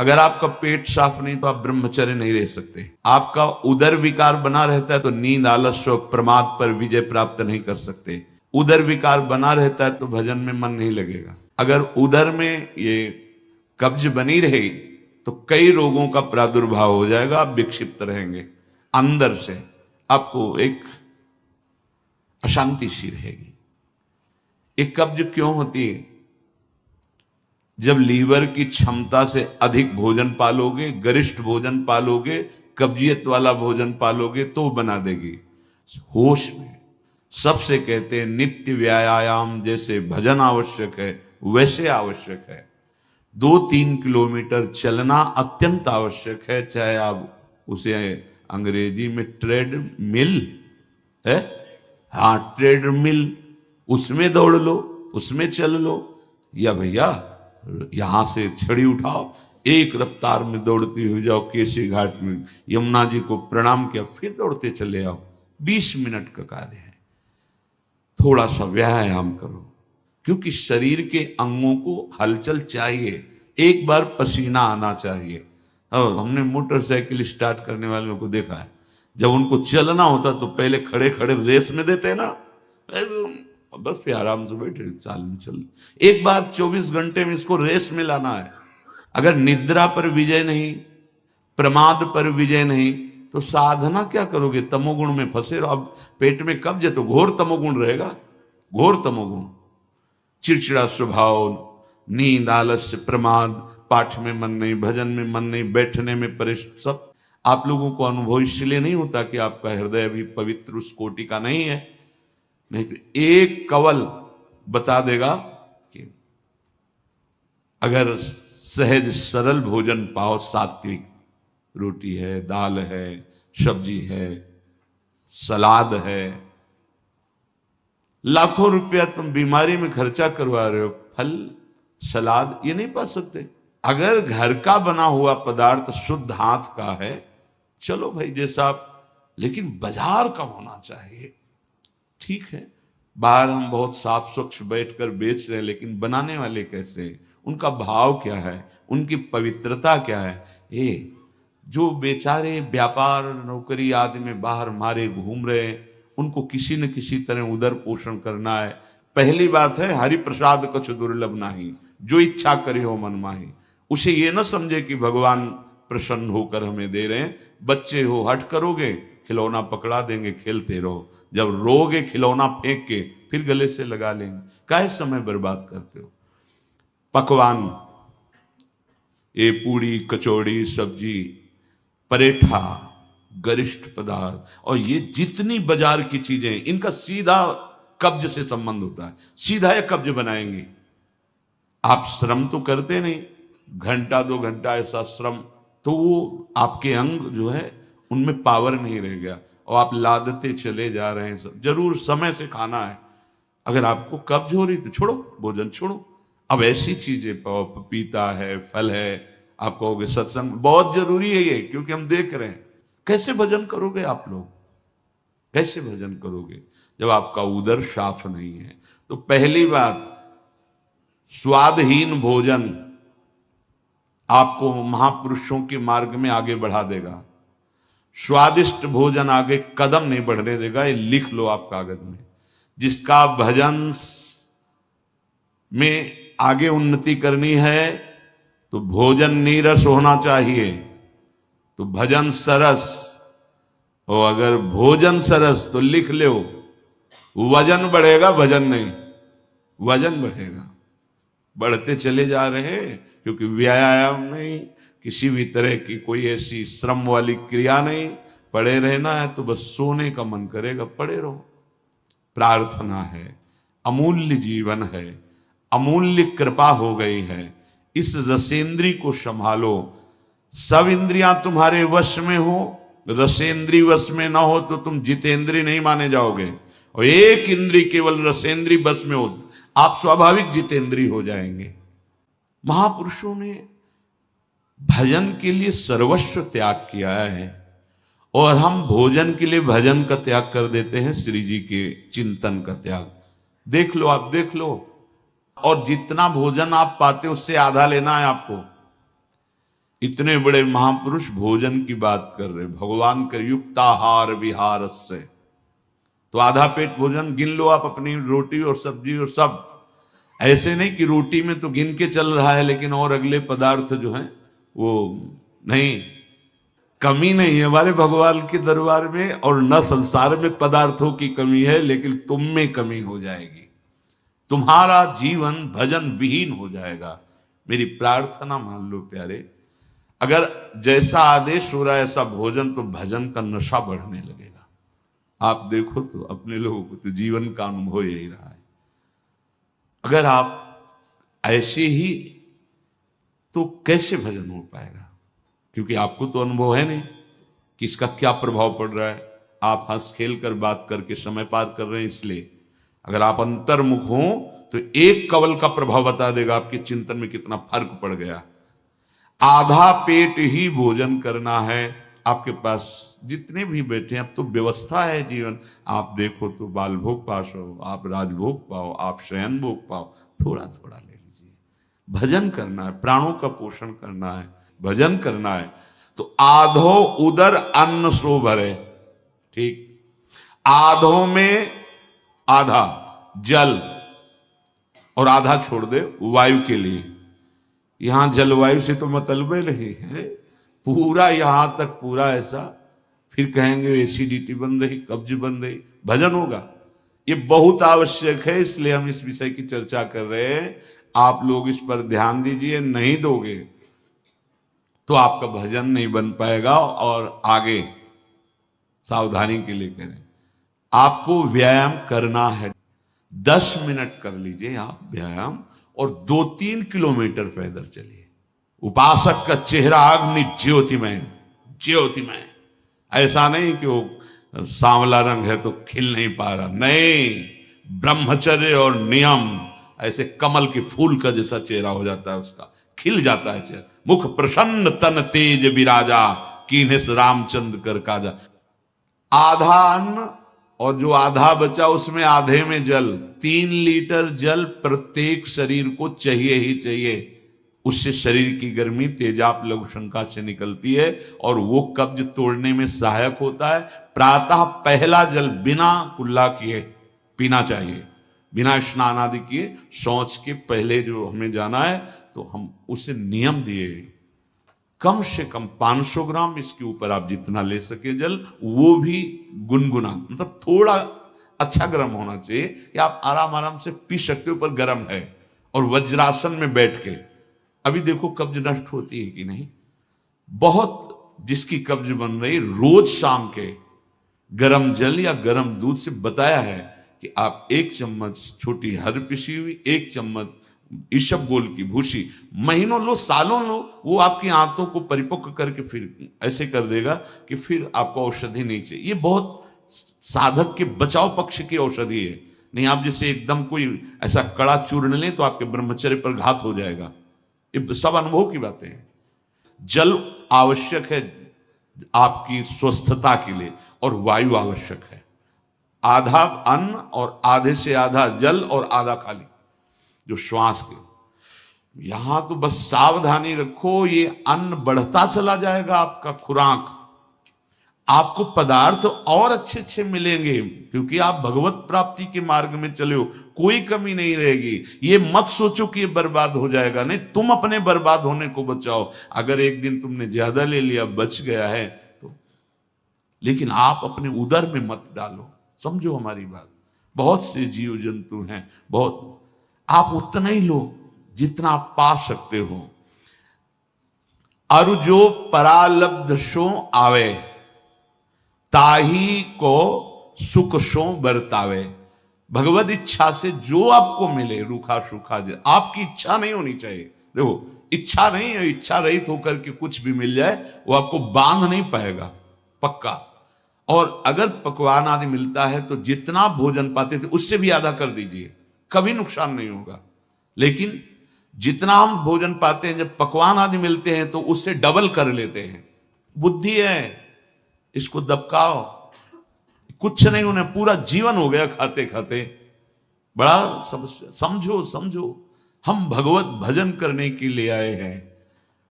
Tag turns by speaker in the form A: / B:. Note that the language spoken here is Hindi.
A: अगर आपका पेट साफ नहीं तो आप ब्रह्मचर्य नहीं रह सकते। आपका उदर विकार बना रहता है तो नींद, आलस्य और प्रमाद पर विजय प्राप्त नहीं कर सकते। उदर विकार बना रहता है तो भजन में मन नहीं लगेगा। अगर उदर में ये कब्ज बनी रही तो कई रोगों का प्रादुर्भाव हो जाएगा, आप विक्षिप्त रहेंगे, अंदर से आपको एक अशांति सी रहेगी। एक कब्ज क्यों होती है? जब लीवर की क्षमता से अधिक भोजन पालोगे, गरिष्ठ भोजन पालोगे, कब्जियत वाला भोजन पालोगे तो बना देगी। होश में सबसे कहते हैं नित्य व्यायाम जैसे भजन आवश्यक है वैसे आवश्यक है। 2-3 किलोमीटर चलना अत्यंत आवश्यक है, चाहे आप उसे अंग्रेजी में ट्रेड मिल है, हाँ ट्रेडमिल, उसमें दौड़ लो, उसमें चल लो, या भैया यहां से छड़ी उठाओ, एक रफ्तार में दौड़ती हुई जाओ केसी घाट में, यमुना जी को प्रणाम किया, फिर दौड़ते चले आओ। 20 मिनट का कार्य है। थोड़ा सा व्यायाम करो, क्योंकि शरीर के अंगों को हलचल चाहिए, एक बार पसीना आना चाहिए। और हमने मोटरसाइकिल स्टार्ट करने वालों को देखा है, जब उनको चलना होता तो पहले खड़े खड़े रेस में देते ना, बस फिर आराम से बैठे चाल में चल। एक बार 24 घंटे में इसको रेस में लाना है। अगर निद्रा पर विजय नहीं, प्रमाद पर विजय नहीं, तो साधना क्या करोगे? तमोगुण में फंसे रहो। अब पेट में कब्ज है तो घोर तमोगुण रहेगा, घोर तमोगुण, चिड़चिड़ा स्वभाव, नींद, आलस्य, प्रमाद, पाठ में मन नहीं, भजन में मन नहीं, बैठने में परेशान, सब आप लोगों को अनुभव इसलिए नहीं होता कि आपका हृदय भी पवित्र उस कोटि का नहीं है। नहीं तो एक कवल बता देगा कि अगर सहज सरल भोजन पाओ, सात्विक रोटी है, दाल है, सब्जी है, सलाद है, लाखों रुपया तुम बीमारी में खर्चा करवा रहे हो, फल सलाद ये नहीं पा सकते। अगर घर का बना हुआ पदार्थ शुद्ध हाथ का है, चलो भाई जैसा आप, लेकिन बाजार का होना चाहिए। ठीक है, बाहर हम बहुत साफ स्वच्छ बैठकर बेच रहे हैं, लेकिन बनाने वाले कैसे, उनका भाव क्या है, उनकी पवित्रता क्या है? ये जो बेचारे व्यापार नौकरी आदि में बाहर मारे घूम रहे हैं, उनको किसी न किसी तरह उदर पोषण करना है। पहली बात है हरि प्रसाद कछु दुर्लभ नाही, जो इच्छा करे हो मन माही। उसे ये न समझे कि भगवान प्रसन्न होकर हमें दे रहे हैं। बच्चे हो, हट करोगे खिलौना पकड़ा देंगे, खेलते रहो, जब रोगे खिलौना फेंक के फिर गले से लगा लेंगे। काहे समय बर्बाद करते हो? पकवान, ये पूड़ी, कचौड़ी, सब्जी, परेठा, गरिष्ठ पदार्थ, और ये जितनी बाजार की चीजें, इनका सीधा कब्ज से संबंध होता है। सीधा ये कब्ज बनाएंगे। आप श्रम तो करते नहीं, घंटा 2 घंटा ऐसा श्रम, तो वो आपके अंग जो है उनमें पावर नहीं रह गया, और आप लादते चले जा रहे हैं। सब जरूर समय से खाना है। अगर आपको कब्ज हो रही तो छोड़ो, भोजन छोड़ो। अब ऐसी चीजें पाओ, पपीता है, फल है, आप कहोगे सत्संग बहुत जरूरी है ये, क्योंकि हम देख रहे हैं। कैसे भजन करोगे आप लोग? कैसे भजन करोगे जब आपका उदर साफ नहीं है? तो पहली बात, स्वादहीन भोजन आपको महापुरुषों के मार्ग में आगे बढ़ा देगा। स्वादिष्ट भोजन आगे कदम नहीं बढ़ने देगा। ये लिख लो आप कागज में। जिसका भजन में आगे उन्नति करनी है तो भोजन नीरस होना चाहिए, तो भजन सरस, और अगर भोजन सरस तो लिख लो वजन बढ़ेगा, भजन नहीं, वजन बढ़ेगा। बढ़ते चले जा रहे हैं, क्योंकि व्यायाम नहीं, किसी भी तरह की कोई ऐसी श्रम वाली क्रिया नहीं। पड़े रहना है तो बस सोने का मन करेगा, पड़े रहो। प्रार्थना है, अमूल्य जीवन है, अमूल्य कृपा हो गई है। इस रसेंद्री को संभालो। सब इंद्रियां तुम्हारे वश में हो, रसेंद्री वश में ना हो तो तुम जितेंद्री नहीं माने जाओगे। और एक इंद्री केवल रसेंद्री वश में हो, आप स्वाभाविक जितेंद्री हो जाएंगे। महापुरुषों ने भजन के लिए सर्वस्व त्याग किया है, और हम भोजन के लिए भजन का त्याग कर देते हैं, श्री जी के चिंतन का त्याग। देख लो, आप देख लो। और जितना भोजन आप पाते उससे आधा लेना है आपको। इतने बड़े महापुरुष भोजन की बात कर रहे, भगवान कर युक्ताहार विहार से, तो आधा पेट भोजन गिन लो आप, अपनी रोटी और सब्जी और सब। ऐसे नहीं कि रोटी में तो गिन के चल रहा है लेकिन और अगले पदार्थ जो हैं वो नहीं। कमी नहीं है हमारे भगवान के दरबार में, और न संसार में पदार्थों की कमी है, लेकिन तुम में कमी हो जाएगी, तुम्हारा जीवन भजन विहीन हो जाएगा। मेरी प्रार्थना मान लो प्यारे, अगर जैसा आदेश हो रहा है ऐसा भोजन, तो भजन का नशा बढ़ने लगेगा। आप देखो तो अपने लोगों को तो जीवन का अनुभव यही रहा है। अगर आप ऐसे ही, तो कैसे भजन हो पाएगा? क्योंकि आपको तो अनुभव है नहीं कि इसका क्या प्रभाव पड़ रहा है। आप हंस खेल कर बात करके समय पार कर रहे हैं, इसलिए अगर आप अंतर्मुख हो तो एक कवल का प्रभाव बता देगा आपके चिंतन में कितना फर्क पड़ गया। आधा पेट ही भोजन करना है। आपके पास जितने भी बैठे हैं, अब तो व्यवस्था है जीवन। आप देखो तो बाल भोग पास हो, आप राजभोग पाओ, आप शयन भोग पाओ, थोड़ा थोड़ा ले लीजिए। भजन करना है, प्राणों का पोषण करना है, भजन करना है। तो आधो उदर अन्न सो भरे, ठीक, आधो में आधा जल और आधा छोड़ दे वायु के लिए। यहां जलवायु से तो मतलब नहीं है, पूरा यहां तक पूरा ऐसा, फिर कहेंगे एसिडिटी बन रही, कब्ज बन रही, भजन होगा। ये बहुत आवश्यक है, इसलिए हम इस विषय की चर्चा कर रहे हैं। आप लोग इस पर ध्यान दीजिए, नहीं दोगे तो आपका भजन नहीं बन पाएगा। और आगे सावधानी के लिए करें, आपको व्यायाम करना है। 10 मिनट कर लीजिए आप व्यायाम, और 2-3 किलोमीटर पैदल चलिए। उपासक का चेहरा अग्नि ज्योतिमय, ज्योतिमय। ऐसा नहीं कि वो सांवला रंग है तो खिल नहीं पा रहा, नहीं, ब्रह्मचर्य और नियम, ऐसे कमल के फूल का जैसा चेहरा हो जाता है, उसका खिल जाता है चेहरा। मुख प्रसन्न तन तेज विराजा, कीन्हे रामचंद्र कर काजा। आधा अन्न और जो आधा बचा उसमें आधे में जल, 3 लीटर जल प्रत्येक शरीर को चाहिए ही चाहिए। उससे शरीर की गर्मी तेजाब लघु शंका से निकलती है और वो कब्ज तोड़ने में सहायक होता है। प्रातः पहला जल बिना कुल्ला किए पीना चाहिए, बिना स्नान आदि किए। शौच के पहले जो हमें जाना है तो हम उसे नियम दिए, कम से कम 500 ग्राम, इसके ऊपर आप जितना ले सके जल, वो भी गुनगुना, मतलब थोड़ा अच्छा गर्म होना चाहिए कि आप आराम आराम से पी सकते हो, पर गर्म है। और वज्रासन में बैठ के, अभी देखो कब्ज नष्ट होती है कि नहीं, बहुत जिसकी कब्ज बन रही, रोज शाम के गर्म जल या गर्म दूध से बताया है कि आप 1 चम्मच छोटी हर पिसी हुई, 1 चम्मच ईशबगोल की भूसी महीनों लो, सालों लो, वो आपकी आंतों को परिपक्व करके फिर ऐसे कर देगा कि फिर आपको औषधि नहीं चाहिए। ये बहुत साधक के बचाव पक्ष की औषधि है। नहीं आप जैसे एकदम कोई ऐसा कड़ा चूर्ण लें तो आपके ब्रह्मचर्य पर घात हो जाएगा। ये सब अनुभव की बातें हैं। जल आवश्यक है आपकी स्वस्थता के लिए, और वायु आवश्यक है। आधा अन्न और आधे से आधा जल और आधा खाली जो श्वास के। यहां तो बस सावधानी रखो, ये अन्न बढ़ता चला जाएगा आपका खुराक, आपको पदार्थ और अच्छे अच्छे मिलेंगे, क्योंकि आप भगवत प्राप्ति के मार्ग में चले हो, कोई कमी नहीं रहेगी। ये मत सोचो कि ये बर्बाद हो जाएगा, नहीं, तुम अपने बर्बाद होने को बचाओ। अगर एक दिन तुमने ज्यादा ले लिया, बच गया है तो, लेकिन आप अपने उदर में मत डालो। समझो हमारी बात। बहुत से जीव जंतु हैं, बहुत, आप उतना ही लो जितना आप पा सकते हो। अरु जो परालब्ध शो आवे, ताही को सुख शो बरतावे। भगवत इच्छा से जो आपको मिले, रूखा सूखा, आपकी इच्छा नहीं होनी चाहिए। देखो, इच्छा नहीं है, इच्छा रहित होकर के कुछ भी मिल जाए वो आपको बांध नहीं पाएगा, पक्का। और अगर पकवान आदि मिलता है तो जितना भोजन पाते थे उससे भी आधा कर दीजिए, कभी नुकसान नहीं होगा। लेकिन जितना हम भोजन पाते हैं, जब पकवान आदि मिलते हैं तो उससे डबल कर लेते हैं। बुद्धि है, इसको दबकाओ। कुछ नहीं, उन्हें पूरा जीवन हो गया खाते खाते। बड़ा समझो समझो, हम भगवत भजन करने के लिए आए हैं।